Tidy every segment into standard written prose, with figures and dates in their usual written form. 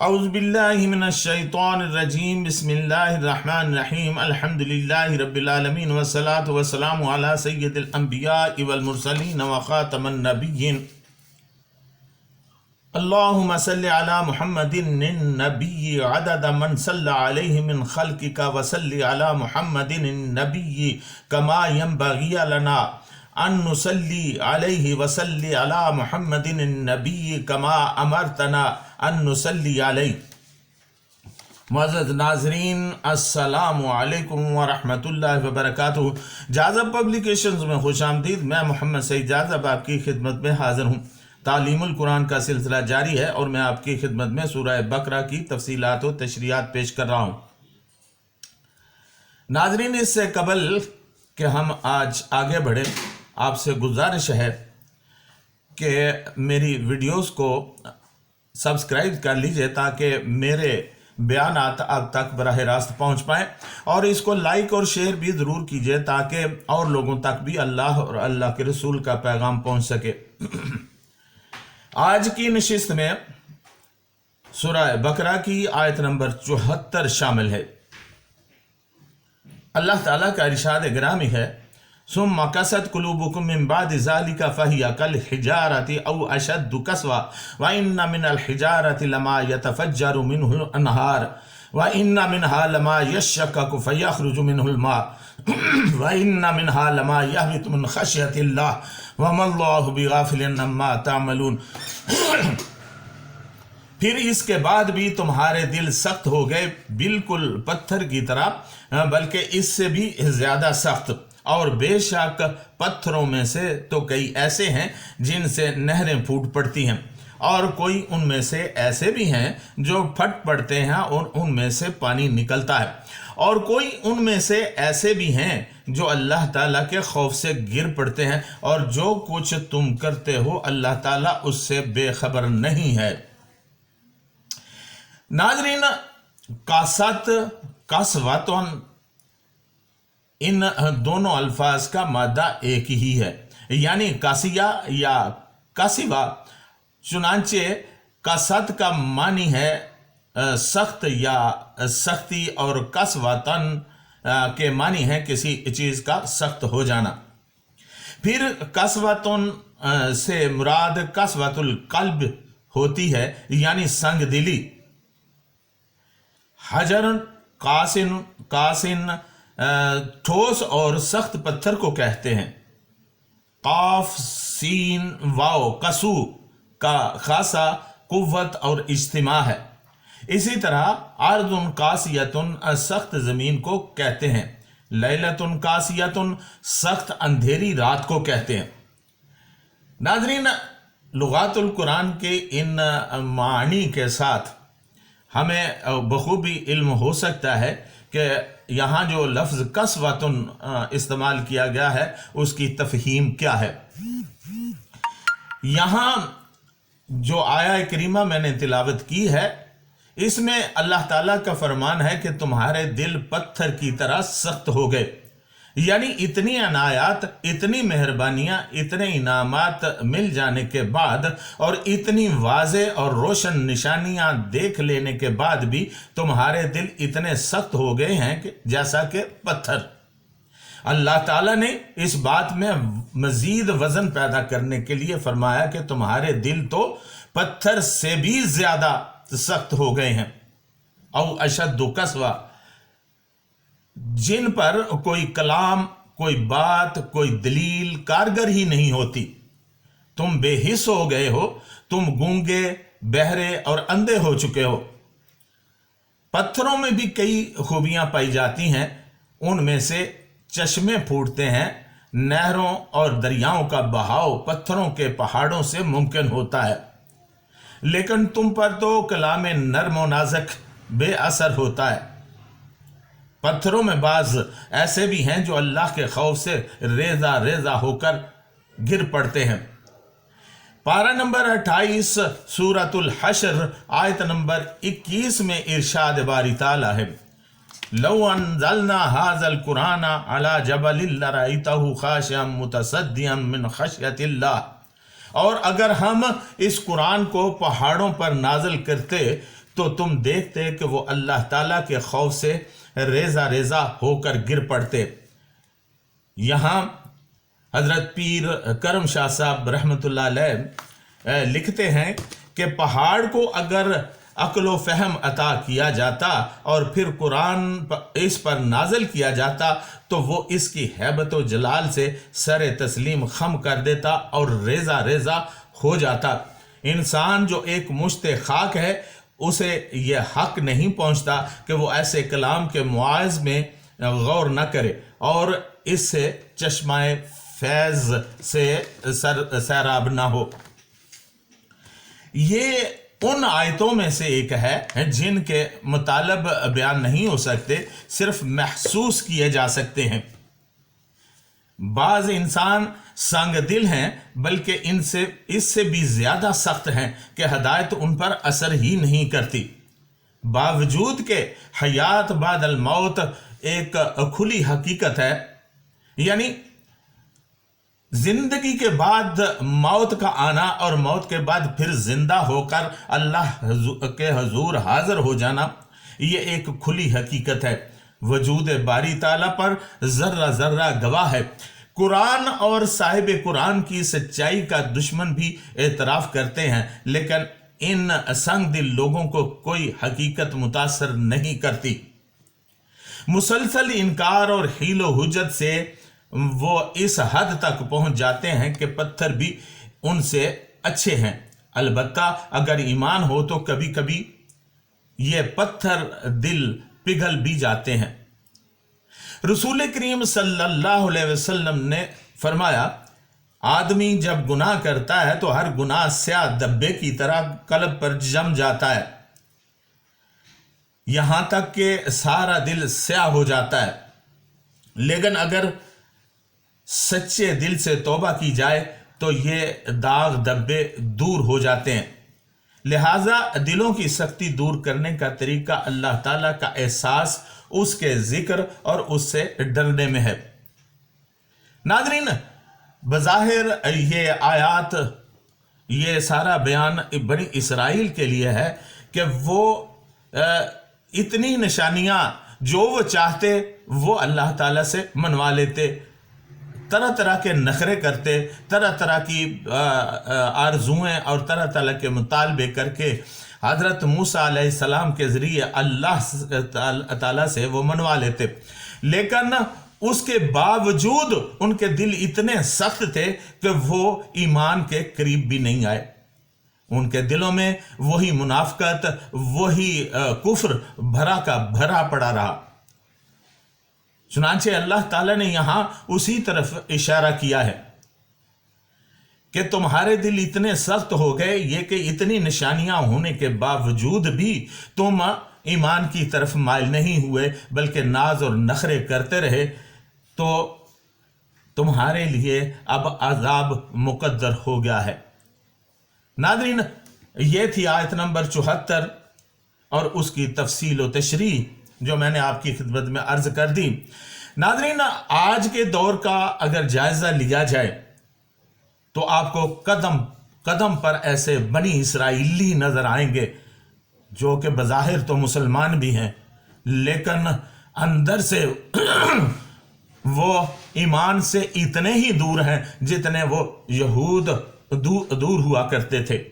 اعوذ باللہ من الشیطان الرجیم بسم اللہ الرحمن الرحیم الحمدللہ رب العالمین والصلاة والسلام علی سید الانبیاء والمرسلین وخاتم النبیین اللہم صلی علی محمد النبی عدد من صلی علیہ من خلقک وصلی علی محمد النبی کما ينبغی لنا ان نصلی علیہ وصلی علی محمد النبی کما امرتنا ان نصلی علیہ۔ معزز ناظرین السلام علیکم ورحمۃ اللہ وبرکاتہ۔ جاذب پبلیکیشنز میں خوش آمدید۔ میں محمد سعید جاذب آپ کی خدمت میں حاضر ہوں۔ تعلیم القرآن کا سلسلہ جاری ہے اور میں آپ کی خدمت میں سورہ بقرہ کی تفصیلات و تشریحات پیش کر رہا ہوں۔ ناظرین، اس سے قبل کہ ہم آج آگے بڑھیں، آپ سے گزارش ہے کہ میری ویڈیوز کو سبسکرائب کر لیجئے تاکہ میرے بیانات آپ تک براہ راست پہنچ پائیں، اور اس کو لائک اور شیئر بھی ضرور کیجئے تاکہ اور لوگوں تک بھی اللہ اور اللہ کے رسول کا پیغام پہنچ سکے۔ آج کی نشست میں سورہ بقرہ کی آیت نمبر 74 شامل ہے۔ اللہ تعالیٰ کا ارشاد گرامی ہے، ثم قست قلوبكم من بعد ذلك فهي كالحجارة أو أشد قسوة وإن من الحجارة لما يتفجر منه الأنهار وإن منها لما يشقق فيخرج منه الماء وإن منها لما يهبط من خشية الله وما الله بغافل عما تعملون۔ پھر اس کے بعد بھی تمہارے دل سخت ہو گئے، بالکل پتھر کی طرح، بلکہ اس سے بھی زیادہ سخت، اور بے شک پتھروں میں سے تو کئی ایسے ہیں جن سے نہریں پھوٹ پڑتی ہیں، اور کوئی ان میں سے ایسے بھی ہیں جو پھٹ پڑتے ہیں اور ان میں سے پانی نکلتا ہے، اور کوئی ان میں سے ایسے بھی ہیں جو اللہ تعالیٰ کے خوف سے گر پڑتے ہیں، اور جو کچھ تم کرتے ہو اللہ تعالیٰ اس سے بے خبر نہیں ہے۔ ناظرین، قاست، قسوۃ، ان دونوں الفاظ کا مادہ ایک ہی ہے، یعنی قاسیہ یا قاسوہ۔ چنانچہ قاست کا معنی ہے سخت یا سختی، اور قسوۃ کے معنی ہے کسی چیز کا سخت ہو جانا۔ پھر قسوۃ سے مراد قسوۃ القلب ہوتی ہے، یعنی سنگ دلی۔ حجر، قاسن ٹھوس اور سخت پتھر کو کہتے ہیں۔ قاف سین واو قسو کا خاصہ قوت اور اجتماع ہے۔ اسی طرح ارض قاسیۃ سخت زمین کو کہتے ہیں۔ لیلۃ قاسیۃ سخت اندھیری رات کو کہتے ہیں۔ ناظرین، لغات القرآن کے ان معنی کے ساتھ ہمیں بخوبی علم ہو سکتا ہے کہ یہاں جو لفظ قسوۃ استعمال کیا گیا ہے اس کی تفہیم کیا ہے۔ یہاں جو آیہ کریمہ میں نے تلاوت کی ہے، اس میں اللہ تعالیٰ کا فرمان ہے کہ تمہارے دل پتھر کی طرح سخت ہو گئے، یعنی اتنی عنایات، اتنی مہربانیاں، اتنے انعامات مل جانے کے بعد اور اتنی واضح اور روشن نشانیاں دیکھ لینے کے بعد بھی تمہارے دل اتنے سخت ہو گئے ہیں کہ جیسا کہ پتھر۔ اللہ تعالیٰ نے اس بات میں مزید وزن پیدا کرنے کے لیے فرمایا کہ تمہارے دل تو پتھر سے بھی زیادہ سخت ہو گئے ہیں، او اشد قسوہ، جن پر کوئی کلام، کوئی بات، کوئی دلیل کارگر ہی نہیں ہوتی۔ تم بے حس ہو گئے ہو، تم گونگے، بہرے اور اندھے ہو چکے ہو۔ پتھروں میں بھی کئی خوبیاں پائی جاتی ہیں، ان میں سے چشمے پھوٹتے ہیں، نہروں اور دریاؤں کا بہاؤ پتھروں کے پہاڑوں سے ممکن ہوتا ہے، لیکن تم پر تو کلام نرم و نازک بے اثر ہوتا ہے۔ پتھروں میں بعض ایسے بھی ہیں جو اللہ کے خوف سے ریزہ ریزہ ہو کر گر پڑتے ہیں۔ پارہ نمبر 28 سورۃ الحشر آیت نمبر 21 میں ارشاد باری تعالیٰ ہے، لو انزلنا هذا القرآن على جبل لرأيته خاشعا متصدعا من خشية الله، اور اگر ہم اس قرآن کو پہاڑوں پر نازل کرتے تو تم دیکھتے کہ وہ اللہ تعالیٰ کے خوف سے ریزہ ریزہ ہو کر گر پڑتے۔ یہاں حضرت پیر کرم شاہ صاحب رحمۃ اللہ علیہ لکھتے ہیں کہ پہاڑ کو اگر عقل و فہم عطا کیا جاتا اور پھر قرآن اس پر نازل کیا جاتا تو وہ اس کی ہیبت و جلال سے سر تسلیم خم کر دیتا اور ریزہ ریزہ ہو جاتا۔ انسان جو ایک مشت خاک ہے، اسے یہ حق نہیں پہنچتا کہ وہ ایسے کلام کے مواعظ میں غور نہ کرے اور اس سے چشمہ فیض سے سیراب نہ ہو۔ یہ ان آیتوں میں سے ایک ہے جن کے مطالب بیان نہیں ہو سکتے، صرف محسوس کیے جا سکتے ہیں۔ بعض انسان سنگ دل ہیں، بلکہ اس سے بھی زیادہ سخت ہیں کہ ہدایت ان پر اثر ہی نہیں کرتی، باوجود کہ حیات بعد الموت ایک کھلی حقیقت ہے، یعنی زندگی کے بعد موت کا آنا اور موت کے بعد پھر زندہ ہو کر اللہ کے حضور حاضر ہو جانا، یہ ایک کھلی حقیقت ہے۔ وجود باری تعالیٰ پر ذرہ ذرہ گواہ ہے۔ قرآن اور صاحب قرآن کی سچائی کا دشمن بھی اعتراف کرتے ہیں، لیکن ان سنگ دل لوگوں کو کوئی حقیقت متاثر نہیں کرتی۔ مسلسل انکار اور حیل و حجت سے وہ اس حد تک پہنچ جاتے ہیں کہ پتھر بھی ان سے اچھے ہیں۔ البتہ اگر ایمان ہو تو کبھی کبھی یہ پتھر دل پگھل بھی جاتے ہیں۔ رسول کریم صلی اللہ علیہ وسلم نے فرمایا، آدمی جب گناہ کرتا ہے تو ہر گناہ سیاہ دبے کی طرح قلب پر جم جاتا ہے، یہاں تک کہ سارا دل سیاہ ہو جاتا ہے، لیکن اگر سچے دل سے توبہ کی جائے تو یہ داغ دبے دور ہو جاتے ہیں۔ لہٰذا دلوں کی سختی دور کرنے کا طریقہ اللہ تعالیٰ کا احساس، اس کے ذکر اور اس سے ڈرنے میں ہے۔ ناظرین، بظاہر یہ آیات، یہ سارا بیان بنی اسرائیل کے لیے ہے کہ وہ اتنی نشانیاں جو وہ چاہتے وہ اللہ تعالیٰ سے منوا لیتے، طرح طرح کے نخرے کرتے، طرح طرح کی آرزوئیں اور طرح طرح کے مطالبے کر کے حضرت موسیٰ علیہ السلام کے ذریعے اللہ تعالیٰ سے وہ منوا لیتے، لیکن اس کے باوجود ان کے دل اتنے سخت تھے کہ وہ ایمان کے قریب بھی نہیں آئے۔ ان کے دلوں میں وہی منافقت، وہی کفر بھرا کا بھرا پڑا رہا۔ چنانچہ اللہ تعالیٰ نے یہاں اسی طرف اشارہ کیا ہے کہ تمہارے دل اتنے سخت ہو گئے، یہ کہ اتنی نشانیاں ہونے کے باوجود بھی تم ایمان کی طرف مائل نہیں ہوئے، بلکہ ناز اور نخرے کرتے رہے، تو تمہارے لیے اب عذاب مقدر ہو گیا ہے۔ ناظرین، یہ تھی آیت نمبر 74 اور اس کی تفصیل و تشریح جو میں نے آپ کی خدمت میں عرض کر دی۔ ناظرین، آج کے دور کا اگر جائزہ لیا جائے تو آپ کو قدم قدم پر ایسے بنی اسرائیلی نظر آئیں گے جو کہ بظاہر تو مسلمان بھی ہیں، لیکن اندر سے وہ ایمان سے اتنے ہی دور ہیں جتنے وہ یہود دور ہوا کرتے تھے۔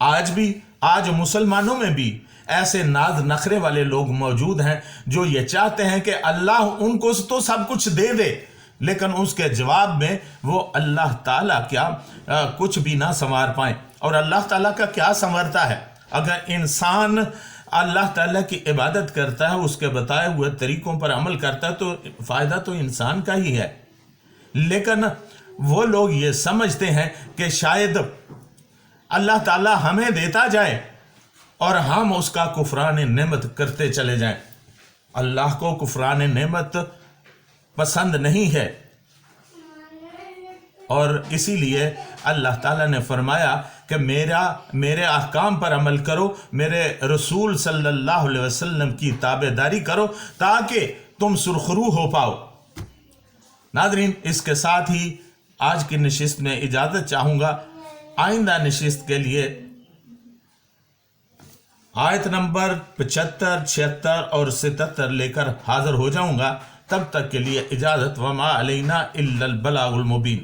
آج مسلمانوں میں بھی ایسے ناز نخرے والے لوگ موجود ہیں جو یہ چاہتے ہیں کہ اللہ ان کو تو سب کچھ دے دے، لیکن اس کے جواب میں وہ اللہ تعالیٰ کیا کچھ بھی نہ سنوار پائیں۔ اور اللہ تعالیٰ کا کیا سنورتا ہے؟ اگر انسان اللہ تعالیٰ کی عبادت کرتا ہے، اس کے بتائے ہوئے طریقوں پر عمل کرتا ہے، تو فائدہ تو انسان کا ہی ہے۔ لیکن وہ لوگ یہ سمجھتے ہیں کہ شاید اللہ تعالیٰ ہمیں دیتا جائے اور ہم اس کا کفران نعمت کرتے چلے جائیں۔ اللہ کو کفران نعمت پسند نہیں ہے، اور اسی لیے اللہ تعالیٰ نے فرمایا کہ میرے احکام پر عمل کرو، میرے رسول صلی اللہ علیہ وسلم کی تابع داری کرو تاکہ تم سرخرو ہو پاؤ۔ ناظرین، اس کے ساتھ ہی آج کی نشست میں اجازت چاہوں گا۔ آئندہ نشست کے لیے آیت نمبر 75 76 اور 77 لے کر حاضر ہو جاؤں گا، تب تک کے لیے اجازت، وما علینا الا البلاغ المبین۔